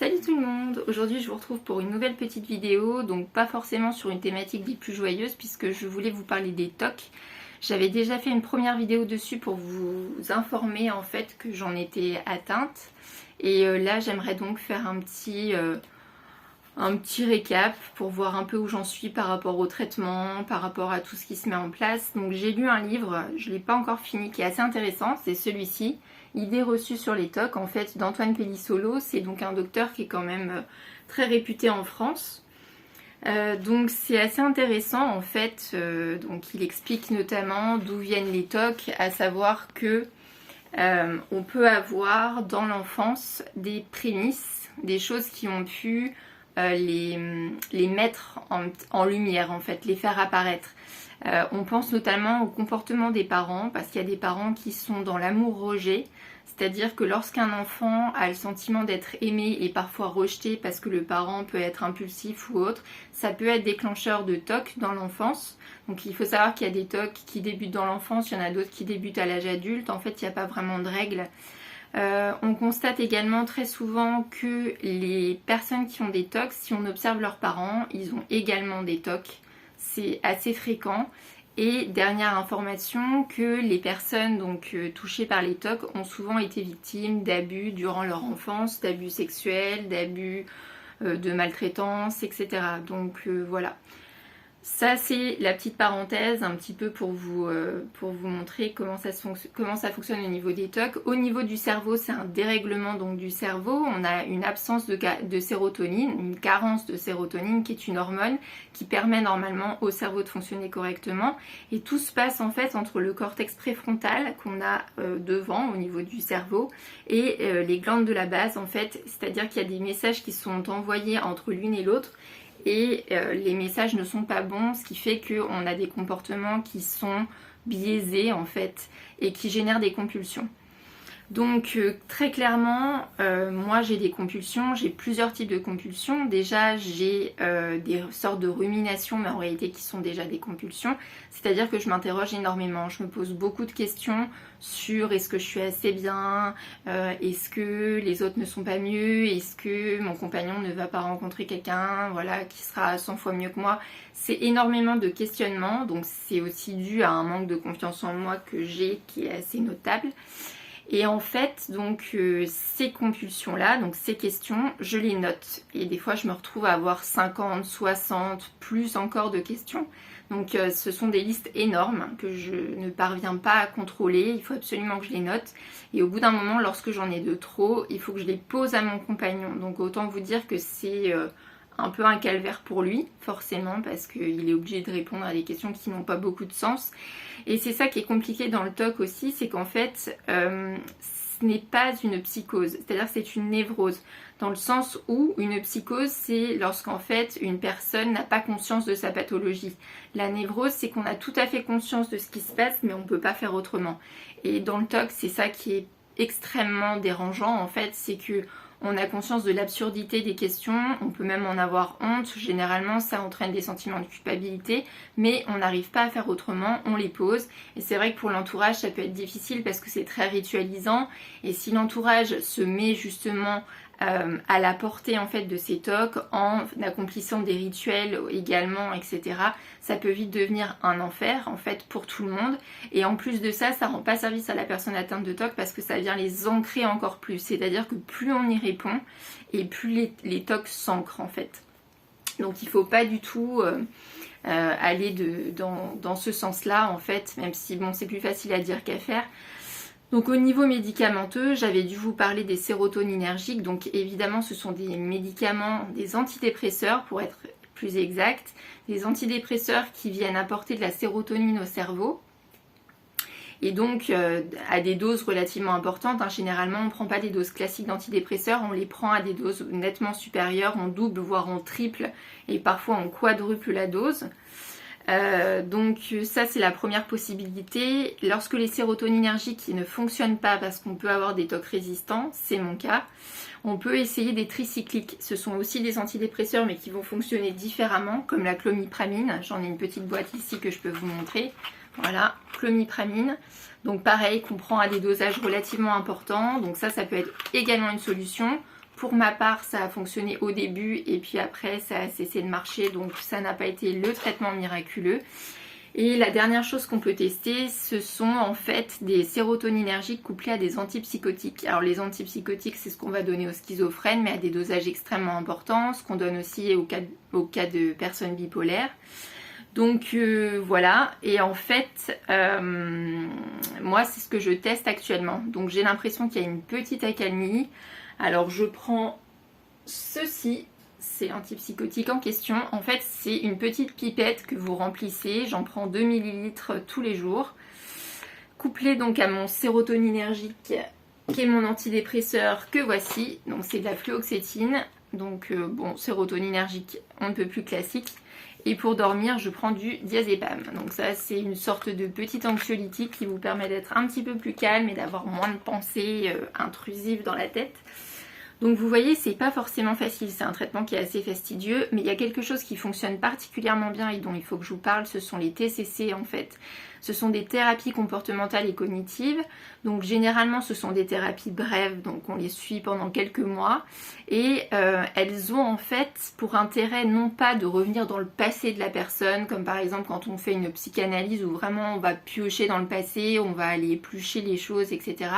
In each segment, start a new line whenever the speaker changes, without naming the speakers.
Salut tout le monde! Aujourd'hui je vous retrouve pour une nouvelle petite vidéo, donc pas forcément sur une thématique des plus joyeuses puisque je voulais vous parler des TOC. J'avais déjà fait une première vidéo dessus pour vous informer en fait que j'en étais atteinte. Et là j'aimerais donc faire un petit récap pour voir un peu où j'en suis par rapport au traitement, par rapport à tout ce qui se met en place. Donc j'ai lu un livre, je ne l'ai pas encore fini, qui est assez intéressant, c'est celui-ci. Idées reçues sur les TOC, en fait, d'Antoine Pellissolo. C'est donc un docteur qui est quand même très réputé en France. Donc c'est assez intéressant en fait. Donc il explique notamment d'où viennent les TOC, à savoir que on peut avoir dans l'enfance des prémices, des choses qui ont pu les mettre en lumière en fait, les faire apparaître. On pense notamment au comportement des parents, parce qu'il y a des parents qui sont dans l'amour-rejet, c'est-à-dire que lorsqu'un enfant a le sentiment d'être aimé et parfois rejeté parce que le parent peut être impulsif ou autre, ça peut être déclencheur de TOC dans l'enfance. Donc il faut savoir qu'il y a des TOC qui débutent dans l'enfance, il y en a d'autres qui débutent à l'âge adulte. En fait, il n'y a pas vraiment de règles. On constate également très souvent que les personnes qui ont des TOC, si on observe leurs parents, ils ont également des TOC. C'est assez fréquent. Et dernière information, que les personnes donc touchées par les TOC ont souvent été victimes d'abus durant leur enfance, d'abus sexuels, d'abus de maltraitance, etc. Donc voilà. Ça c'est la petite parenthèse un petit peu pour vous montrer comment ça fonctionne au niveau des TOC. Au niveau du cerveau, c'est un dérèglement donc du cerveau. On a une absence de sérotonine, une carence de sérotonine qui est une hormone qui permet normalement au cerveau de fonctionner correctement. Et tout se passe en fait entre le cortex préfrontal qu'on a devant au niveau du cerveau et les glandes de la base en fait. C'est-à-dire qu'il y a des messages qui sont envoyés entre l'une et l'autre. Et les messages ne sont pas bons, ce qui fait qu'on a des comportements qui sont biaisés en fait et qui génèrent des compulsions. Donc très clairement, moi j'ai des compulsions, j'ai plusieurs types de compulsions. Déjà j'ai des sortes de ruminations, mais en réalité qui sont déjà des compulsions. C'est-à-dire que je m'interroge énormément, je me pose beaucoup de questions sur est-ce que je suis assez bien, est-ce que les autres ne sont pas mieux, est-ce que mon compagnon ne va pas rencontrer quelqu'un voilà, qui sera 100 fois mieux que moi. C'est énormément de questionnements, donc c'est aussi dû à un manque de confiance en moi que j'ai qui est assez notable. Et en fait, donc ces compulsions-là, donc ces questions, je les note. Et des fois, je me retrouve à avoir 50, 60, plus encore de questions. Donc ce sont des listes énormes que je ne parviens pas à contrôler. Il faut absolument que je les note. Et au bout d'un moment, lorsque j'en ai de trop, il faut que je les pose à mon compagnon. Donc autant vous dire que c'est un peu un calvaire pour lui, forcément, parce qu'il est obligé de répondre à des questions qui n'ont pas beaucoup de sens. Et c'est ça qui est compliqué dans le TOC aussi, c'est qu'en fait, ce n'est pas une psychose, c'est-à-dire que c'est une névrose, dans le sens où une psychose, c'est lorsqu'en fait, une personne n'a pas conscience de sa pathologie. La névrose, c'est qu'on a tout à fait conscience de ce qui se passe, mais on ne peut pas faire autrement. Et dans le TOC, c'est ça qui est extrêmement dérangeant, en fait, c'est que on a conscience de l'absurdité des questions, on peut même en avoir honte, généralement ça entraîne des sentiments de culpabilité, mais on n'arrive pas à faire autrement, on les pose. Et c'est vrai que pour l'entourage ça peut être difficile parce que c'est très ritualisant, et si l'entourage se met justement à la portée en fait de ces TOC en accomplissant des rituels également, etc. Ça peut vite devenir un enfer en fait pour tout le monde. Et en plus de ça, ça rend pas service à la personne atteinte de TOC parce que ça vient les ancrer encore plus. C'est-à-dire que plus on y répond et plus les TOC s'ancrent en fait. Donc il faut pas du tout aller dans ce sens-là en fait, même si bon c'est plus facile à dire qu'à faire. Donc au niveau médicamenteux, j'avais dû vous parler des sérotoninergiques. Donc évidemment ce sont des médicaments, des antidépresseurs pour être plus exact. Des antidépresseurs qui viennent apporter de la sérotonine au cerveau. Et donc à des doses relativement importantes. Généralement on ne prend pas des doses classiques d'antidépresseurs, on les prend à des doses nettement supérieures. On double voire on triple et parfois on quadruple la dose. Donc ça c'est la première possibilité. Lorsque les sérotoninergiques ne fonctionnent pas parce qu'on peut avoir des TOC résistants, c'est mon cas, on peut essayer des tricycliques. Ce sont aussi des antidépresseurs mais qui vont fonctionner différemment, comme la clomipramine. J'en ai une petite boîte ici que je peux vous montrer. Voilà, clomipramine. Donc pareil, qu'on prend à des dosages relativement importants. Donc ça peut être également une solution. pour ma part, ça a fonctionné au début et puis après, ça a cessé de marcher. Donc ça n'a pas été le traitement miraculeux. Et la dernière chose qu'on peut tester, ce sont en fait des sérotoninergiques couplés à des antipsychotiques. Alors les antipsychotiques, c'est ce qu'on va donner aux schizophrènes, mais à des dosages extrêmement importants, ce qu'on donne aussi au cas de personnes bipolaires. Donc voilà, et en fait, moi c'est ce que je teste actuellement. Donc j'ai l'impression qu'il y a une petite accalmie. Alors je prends ceci. C'est l'antipsychotique en question. En fait, c'est une petite pipette que vous remplissez. J'en prends 2 ml tous les jours. Couplé donc à mon sérotoninergique, qui est mon antidépresseur, que voici. Donc c'est de la fluoxétine. Donc bon, sérotoninergique, on ne peut plus classique. Et pour dormir, je prends du diazépam. Donc ça, c'est une sorte de petit anxiolytique qui vous permet d'être un petit peu plus calme et d'avoir moins de pensées intrusives dans la tête. Donc vous voyez, c'est pas forcément facile, c'est un traitement qui est assez fastidieux, mais il y a quelque chose qui fonctionne particulièrement bien et dont il faut que je vous parle, ce sont les TCC en fait. Ce sont des thérapies comportementales et cognitives, donc généralement ce sont des thérapies brèves, donc on les suit pendant quelques mois, et elles ont en fait pour intérêt non pas de revenir dans le passé de la personne, comme par exemple quand on fait une psychanalyse où vraiment on va piocher dans le passé, on va aller éplucher les choses, etc.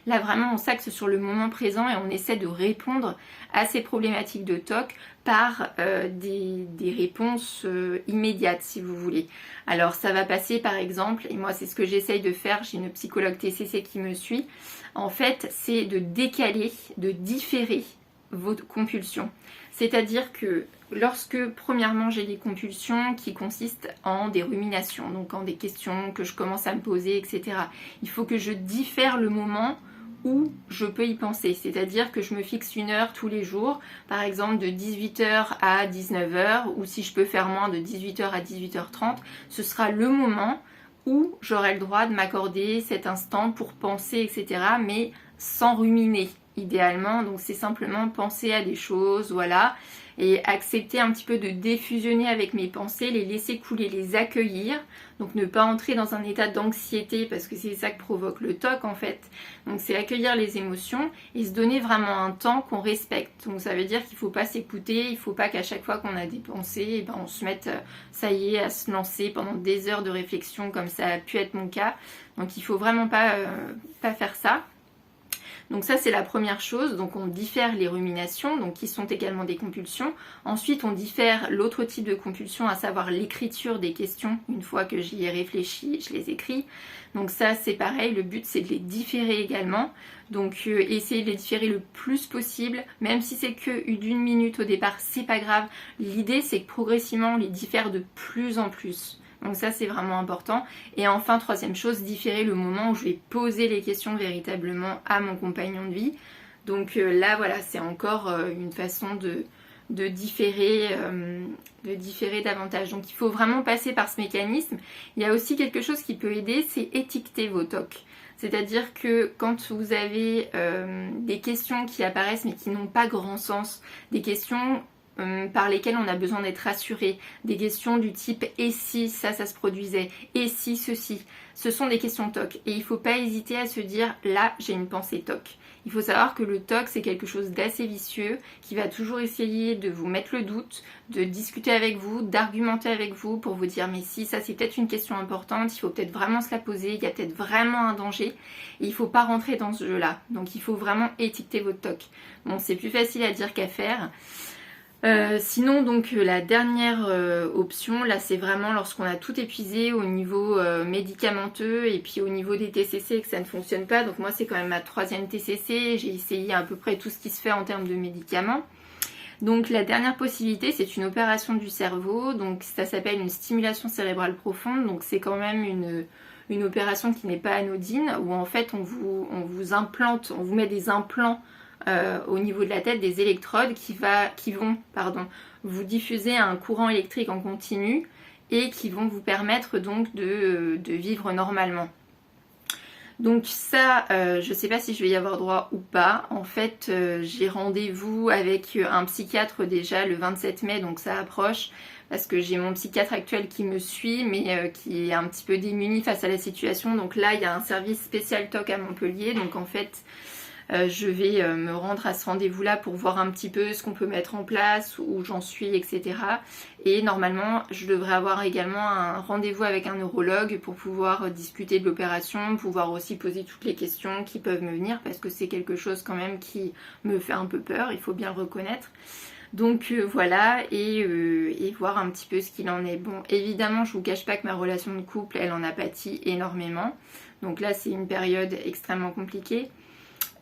Là vraiment on s'axe sur le moment présent et on essaie de répondre à ces problématiques de TOC par des réponses immédiates si vous voulez. Alors ça va passer par exemple, et moi c'est ce que j'essaye de faire, j'ai une psychologue TCC qui me suit, en fait c'est de décaler, de différer vos compulsions. C'est-à-dire que lorsque premièrement j'ai des compulsions qui consistent en des ruminations, donc en des questions que je commence à me poser, etc. Il faut que je diffère le moment où je peux y penser, c'est-à-dire que je me fixe une heure tous les jours, par exemple de 18h à 19h, ou si je peux faire moins de 18h à 18h30, ce sera le moment où j'aurai le droit de m'accorder cet instant pour penser, etc., mais sans ruminer, idéalement. Donc c'est simplement penser à des choses, voilà, et accepter un petit peu de défusionner avec mes pensées, les laisser couler, les accueillir, donc ne pas entrer dans un état d'anxiété parce que c'est ça que provoque le TOC en fait. Donc c'est accueillir les émotions et se donner vraiment un temps qu'on respecte. Donc ça veut dire qu'il ne faut pas s'écouter, il ne faut pas qu'à chaque fois qu'on a des pensées, on se mette, ça y est, à se lancer pendant des heures de réflexion comme ça a pu être mon cas. Donc il ne faut vraiment pas faire ça. Donc ça c'est la première chose, donc on diffère les ruminations, donc qui sont également des compulsions. Ensuite on diffère l'autre type de compulsion, à savoir l'écriture des questions. Une fois que j'y ai réfléchi, je les écris. Donc ça c'est pareil, le but c'est de les différer également. Donc essayer de les différer le plus possible, même si c'est que d'une minute au départ, c'est pas grave. L'idée c'est que progressivement on les diffère de plus en plus. Donc ça c'est vraiment important. Et enfin, troisième chose, différer le moment où je vais poser les questions véritablement à mon compagnon de vie. Donc là voilà, c'est encore une façon de différer davantage. Donc il faut vraiment passer par ce mécanisme. Il y a aussi quelque chose qui peut aider, c'est étiqueter vos TOC. C'est-à-dire que quand vous avez des questions qui apparaissent mais qui n'ont pas grand sens, des questions par lesquelles on a besoin d'être rassuré, des questions du type « et si ça se produisait ? Et si ceci ?» Ce sont des questions TOC et il ne faut pas hésiter à se dire « là j'ai une pensée TOC ». Il faut savoir que le TOC c'est quelque chose d'assez vicieux qui va toujours essayer de vous mettre le doute, de discuter avec vous, d'argumenter avec vous pour vous dire « mais si ça c'est peut-être une question importante, il faut peut-être vraiment se la poser, il y a peut-être vraiment un danger » et il ne faut pas rentrer dans ce jeu-là. Donc il faut vraiment étiqueter votre TOC. Bon, c'est plus facile à dire qu'à faire. Sinon donc la dernière option là c'est vraiment lorsqu'on a tout épuisé au niveau médicamenteux et puis au niveau des TCC et que ça ne fonctionne pas. Donc moi c'est quand même ma 3e TCC, j'ai essayé à peu près tout ce qui se fait en termes de médicaments. Donc la dernière possibilité c'est une opération du cerveau, donc ça s'appelle une stimulation cérébrale profonde, donc c'est quand même une opération qui n'est pas anodine où en fait on vous implante, on vous met des implants au niveau de la tête, des électrodes qui vont vous diffuser un courant électrique en continu et qui vont vous permettre donc de vivre normalement. Donc ça, je ne sais pas si je vais y avoir droit ou pas. En fait, j'ai rendez-vous avec un psychiatre déjà le 27 mai, donc ça approche, parce que j'ai mon psychiatre actuel qui me suit, mais qui est un petit peu démuni face à la situation. Donc là, il y a un service spécial TOC à Montpellier, donc en fait... Je vais me rendre à ce rendez-vous-là pour voir un petit peu ce qu'on peut mettre en place, où j'en suis, etc. Et normalement, je devrais avoir également un rendez-vous avec un neurologue pour pouvoir discuter de l'opération, pouvoir aussi poser toutes les questions qui peuvent me venir, parce que c'est quelque chose quand même qui me fait un peu peur, il faut bien le reconnaître. Donc voilà, et voir un petit peu ce qu'il en est. Bon, évidemment, je vous cache pas que ma relation de couple, elle en a pâti énormément. Donc là, c'est une période extrêmement compliquée.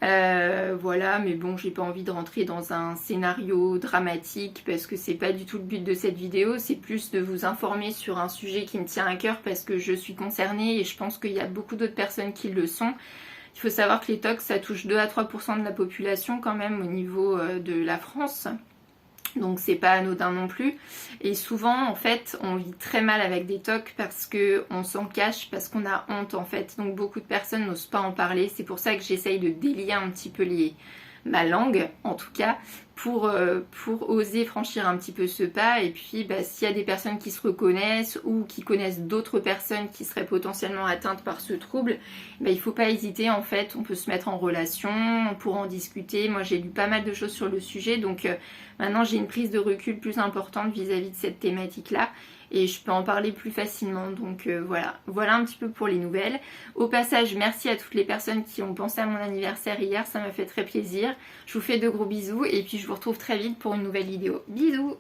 Voilà, mais bon, j'ai pas envie de rentrer dans un scénario dramatique parce que c'est pas du tout le but de cette vidéo, c'est plus de vous informer sur un sujet qui me tient à cœur parce que je suis concernée et je pense qu'il y a beaucoup d'autres personnes qui le sont. Il faut savoir que les TOC, ça touche 2 à 3% de la population quand même au niveau de la France. Donc c'est pas anodin non plus. Et souvent en fait on vit très mal avec des TOC parce qu'on s'en cache, parce qu'on a honte en fait. Donc beaucoup de personnes n'osent pas en parler. C'est pour ça que j'essaye de délier un petit peu ma langue en tout cas pour oser franchir un petit peu ce pas. Et puis s'il y a des personnes qui se reconnaissent ou qui connaissent d'autres personnes qui seraient potentiellement atteintes par ce trouble, il ne faut pas hésiter en fait, on peut se mettre en relation pour en discuter. Moi j'ai lu pas mal de choses sur le sujet, donc maintenant j'ai une prise de recul plus importante vis-à-vis de cette thématique là et je peux en parler plus facilement. Donc voilà un petit peu pour les nouvelles. Au passage, merci à toutes les personnes qui ont pensé à mon anniversaire hier, ça m'a fait très plaisir. Je vous fais de gros bisous et puis je vous retrouve très vite pour une nouvelle vidéo. Bisous!